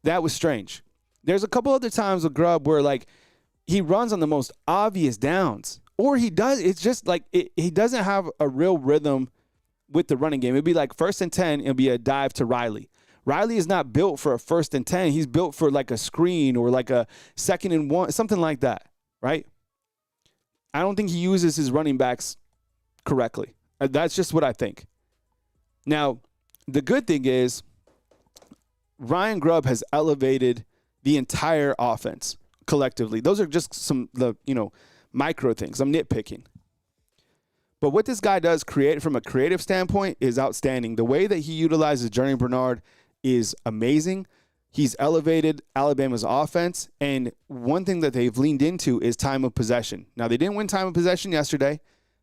Speaker 1: That was strange. There's a couple other times with Grubb where, like, he runs on the most obvious downs. Or he does. It's just, like, he doesn't have a real rhythm with the running game. It'd be like 1st and 10, it'll be a dive to Riley. Riley is not built for a 1st and 10. He's built for, like, a screen or, like, a 2nd and 1, something like that. Right? I don't think he uses his running backs correctly. That's just what I think. Now, the good thing is Ryan Grubb has elevated the entire offense collectively. Those are just some micro things. I'm nitpicking. But what this guy does from a creative standpoint is outstanding. The way that he utilizes Journey Bernard is amazing. He's elevated Alabama's offense, and one thing that they've leaned into is time of possession. Now, they didn't win time of possession yesterday,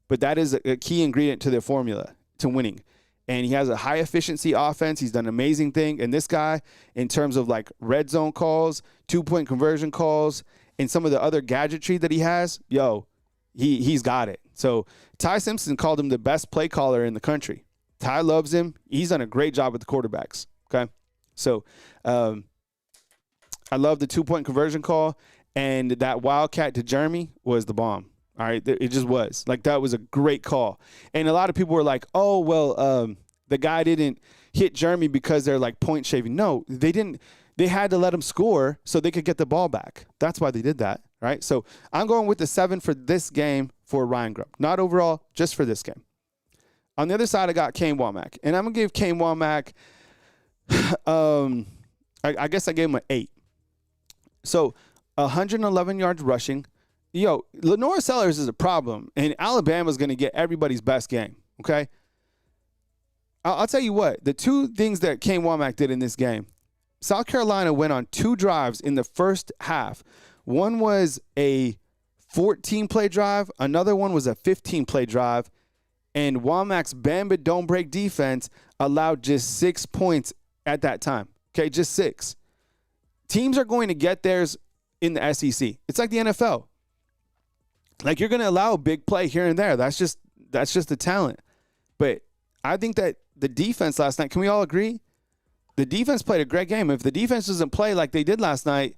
Speaker 1: but that is a key ingredient to their formula to winning. And he has a high-efficiency offense. He's done an amazing thing. And this guy, in terms of, like, red zone calls, two-point conversion calls, and some of the other gadgetry that he has, he's got it. So Ty Simpson called him the best play caller in the country. Ty loves him. He's done a great job with the quarterbacks, okay? So I love the 2-point conversion call, and that Wildcat to Jeremy was the bomb. All right, it just was. Like, that was a great call. And a lot of people were like, oh, well, the guy didn't hit Jeremy because they're, like, point shaving. No, they didn't. They had to let him score so they could get the ball back. That's why they did that, right? So I'm going with the 7 for this game for Ryan Grubb. Not overall, just for this game. On the other side, I got Kane Womack. And I'm going to give Kane Womack – I guess I gave him an 8. So 111 yards rushing, Lenore Sellers is a problem, and Alabama's going to get everybody's best game, okay? I'll tell you what. The two things that Kane Womack did in this game, South Carolina went on 2 drives in the first half. One was a 14-play drive. Another one was a 15-play drive. And Womack's Bama don't break defense allowed just 6 points at that time. Okay, just 6. Teams are going to get theirs in the SEC. It's like the NFL. Like, you're going to allow a big play here and there. That's just the talent. But I think that the defense last night, can we all agree? The defense played a great game. If the defense doesn't play like they did last night,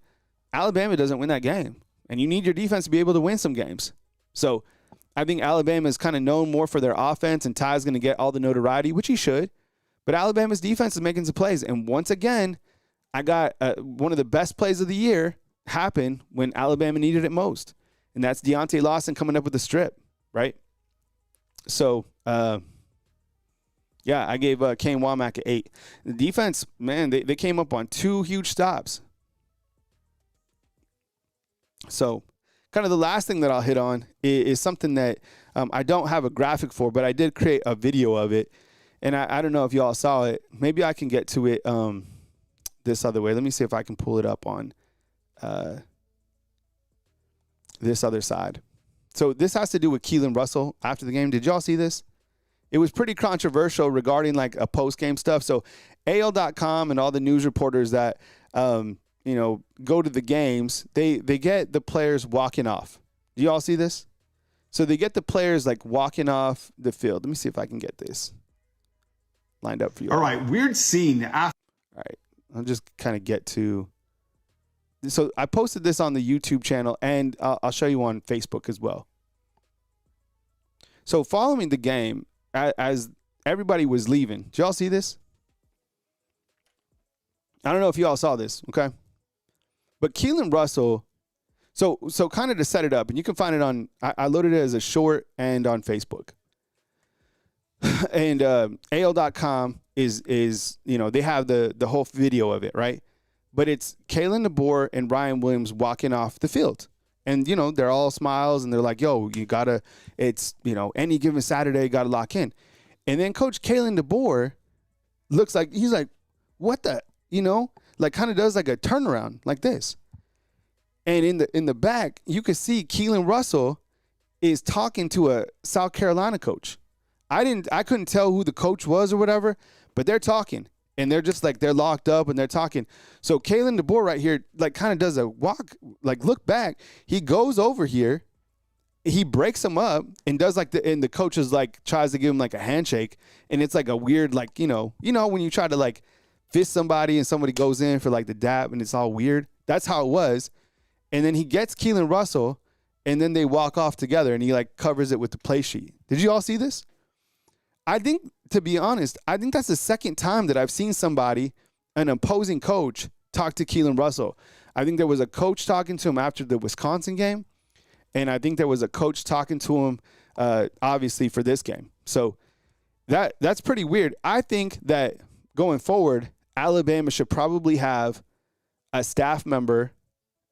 Speaker 1: Alabama doesn't win that game. And you need your defense to be able to win some games. So I think Alabama is kind of known more for their offense, and Ty's going to get all the notoriety, which he should. But Alabama's defense is making some plays. And once again, I got one of the best plays of the year happen when Alabama needed it most. And that's Deontay Lawson coming up with the strip, right? So, yeah, I gave Kane Womack an 8. The defense, man, they came up on 2 huge stops. So, kind of the last thing that I'll hit on is something that I don't have a graphic for, but I did create a video of it. And I don't know if you all saw it. Maybe I can get to it this other way. Let me see if I can pull it up on this other side. So this has to do with Keelan Russell after the game. Did y'all see this? It was pretty controversial regarding like a post-game stuff. So AL.com and all the news reporters that, go to the games, they get the players walking off. Do you all see this? So they get the players like walking off the field. Let me see if I can get this lined up for you.
Speaker 2: All right, weird scene.
Speaker 1: All right, I'll just kind of get to. So I posted this on the YouTube channel, and I'll show you on Facebook as well. So following the game, as everybody was leaving, did y'all see this? I don't know if you all saw this, okay? But Keelan Russell, so kind of to set it up, and you can find it on, I loaded it as a short and on Facebook. And AL.com is they have the whole video of it, right? But it's Kalen DeBoer and Ryan Williams walking off the field. And, they're all smiles, and they're like, yo, you got to, it's, any given Saturday, got to lock in. And then Coach Kalen DeBoer looks like, he's like, what the, like kind of does like a turnaround like this. And in the back, you could see Keelan Russell is talking to a South Carolina coach. I couldn't tell who the coach was or whatever, but they're talking. And they're just like, they're locked up and they're talking. So Kalen DeBoer right here, like kind of does a walk, like look back. He goes over here. He breaks him up and does like and the coach is like, tries to give him like a handshake. And it's like a weird, like, when you try to like fist somebody and somebody goes in for like the dab and it's all weird. That's how it was. And then he gets Keelan Russell and then they walk off together and he like covers it with the play sheet. Did you all see this? I think, to be honest, I think that's the second time that I've seen somebody, an opposing coach, talk to Keelan Russell. I think there was a coach talking to him after the Wisconsin game, and I think there was a coach talking to him, obviously, for this game. So that's pretty weird. I think that going forward, Alabama should probably have a staff member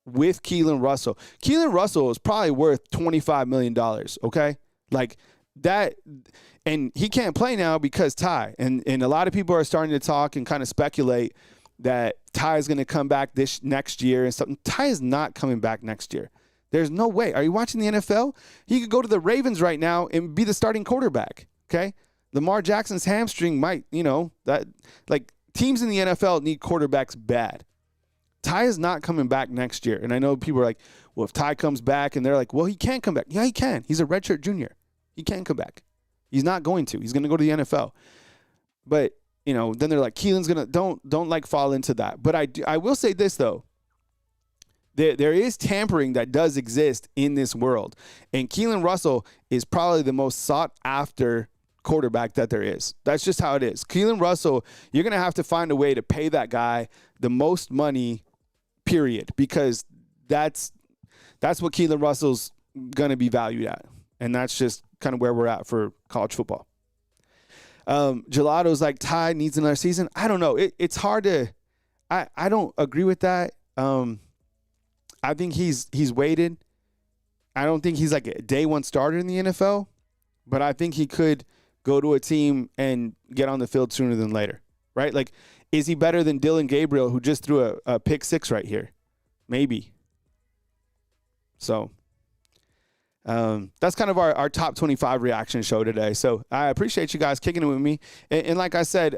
Speaker 1: with Keelan Russell. Keelan Russell is probably worth $25 million, okay? Like that. And he can't play now because Ty. And a lot of people are starting to talk and kind of speculate that Ty is going to come back this next year and something. Ty is not coming back next year. There's no way. Are you watching the NFL? He could go to the Ravens right now and be the starting quarterback, okay? Lamar Jackson's hamstring might, that like teams in the NFL need quarterbacks bad. Ty is not coming back next year. And I know people are like, well, if Ty comes back, and they're like, well, he can't come back. Yeah, he can. He's a redshirt junior. He can come back. He's not going to. He's going to go to the NFL. But, then they're like, Keelan's going to, don't like fall into that. But I will say this, though. There is tampering that does exist in this world. And Keelan Russell is probably the most sought after quarterback that there is. That's just how it is. Keelan Russell, you're going to have to find a way to pay that guy the most money, period. Because that's what Keelan Russell's going to be valued at. And that's just kind of where we're at for college football. Gelato's like, Ty needs another season. I don't know. It's hard to – I don't agree with that. I think he's waited. I don't think he's like a day one starter in the NFL, but I think he could go to a team and get on the field sooner than later, right? Like, is he better than Dylan Gabriel, who just threw a pick six right here? Maybe. So that's kind of our top 25 reaction show today. So I appreciate you guys kicking it with me. And like I said,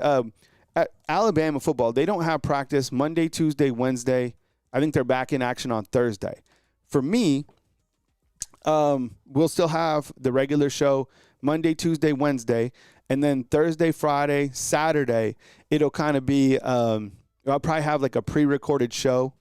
Speaker 1: at Alabama football, they don't have practice Monday, Tuesday, Wednesday. I think they're back in action on Thursday. For me, we'll still have the regular show Monday, Tuesday, Wednesday, and then Thursday, Friday, Saturday, it'll kind of be I'll probably have like a pre-recorded show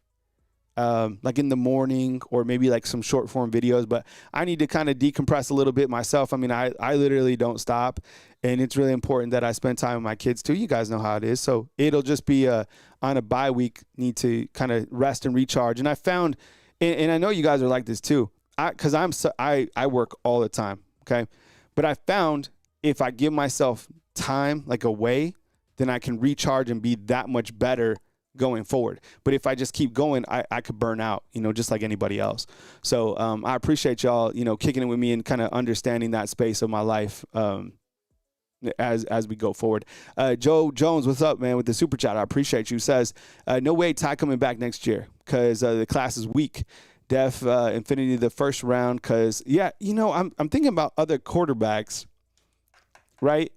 Speaker 1: like in the morning, or maybe like some short form videos, but I need to kind of decompress a little bit myself. I mean, I literally don't stop, and it's really important that I spend time with my kids too. You guys know how it is. So it'll just be on a bye week, need to kind of rest and recharge. And I found, and I know you guys are like this too, because I work all the time. Okay. But I found if I give myself time, like away, then I can recharge and be that much better going forward. But if I just keep going, I could burn out, just like anybody else. So I appreciate y'all, kicking it with me and kind of understanding that space of my life as we go forward. Joe Jones, what's up, man, with the super chat? I appreciate you. Says, no way Ty coming back next year because the class is weak. Def Infinity the first round because, yeah, I'm thinking about other quarterbacks, right?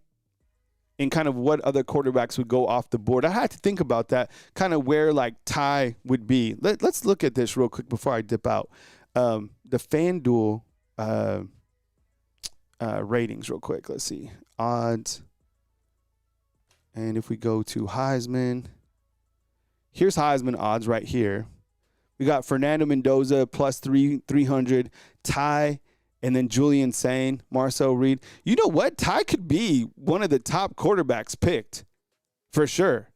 Speaker 1: And kind of what other quarterbacks would go off the board. I had to think about that, kind of where like Ty would be. Let's look at this real quick before I dip out. The FanDuel ratings real quick. Let's see. Odds. And if we go to Heisman, here's Heisman odds right here. We got Fernando Mendoza plus 300, Ty, and then Julian Sane, Marcel Reed. You know what? Ty could be one of the top quarterbacks picked for sure,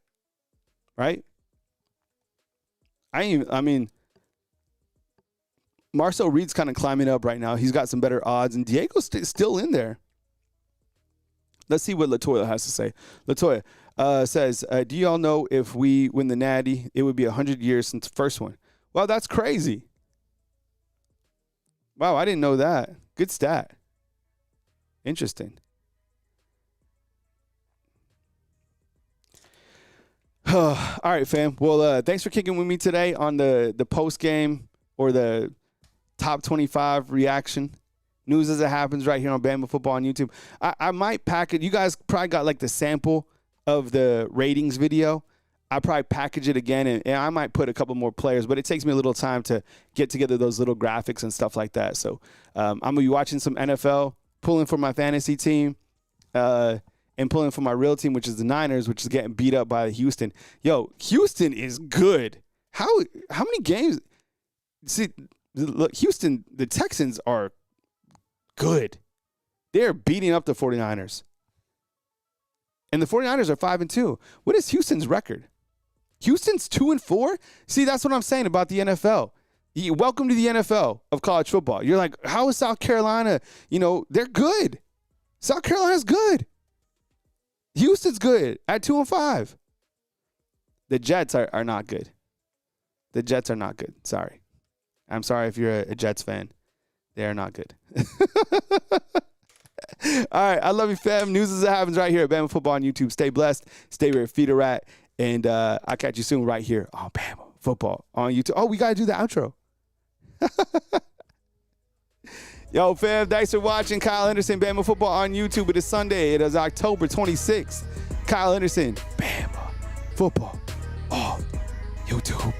Speaker 1: right? I mean, Marcel Reed's kind of climbing up right now. He's got some better odds, and Diego's still in there. Let's see what Latoya has to say. Latoya says, do you all know if we win the Natty, it would be 100 years since the first one? Wow, that's crazy. Wow, I didn't know that. Good stat. Interesting. All right, fam. Well, thanks for kicking with me today on the post game or the top 25 reaction. News as it happens right here on Bama Football on YouTube. I might pack it. You guys probably got like the sample of the ratings video. I'll probably package it again, and I might put a couple more players, but it takes me a little time to get together those little graphics and stuff like that. So I'm going to be watching some NFL, pulling for my fantasy team, and pulling for my real team, which is the Niners, which is getting beat up by Houston. Yo, Houston is good. How many games? See, look, Houston, the Texans are good. They're beating up the 49ers. And the 49ers are 5-2. What is Houston's record? Houston's 2-4? See, that's what I'm saying about the NFL. Welcome to the NFL of college football. You're like, how is South Carolina? They're good. South Carolina's good. Houston's good at 2-5. The Jets are not good. The Jets are not good. Sorry. I'm sorry if you're a Jets fan. They are not good. All right. I love you, fam. News as it happens right here at Bama Football on YouTube. Stay blessed. Stay where your feet are at. And I'll catch you soon right here on Bama Football on YouTube. Oh, we got to do the outro. Yo, fam, thanks for watching. Kyle Henderson, Bama Football on YouTube. It is Sunday. It is October 26th. Kyle Henderson, Bama Football on YouTube.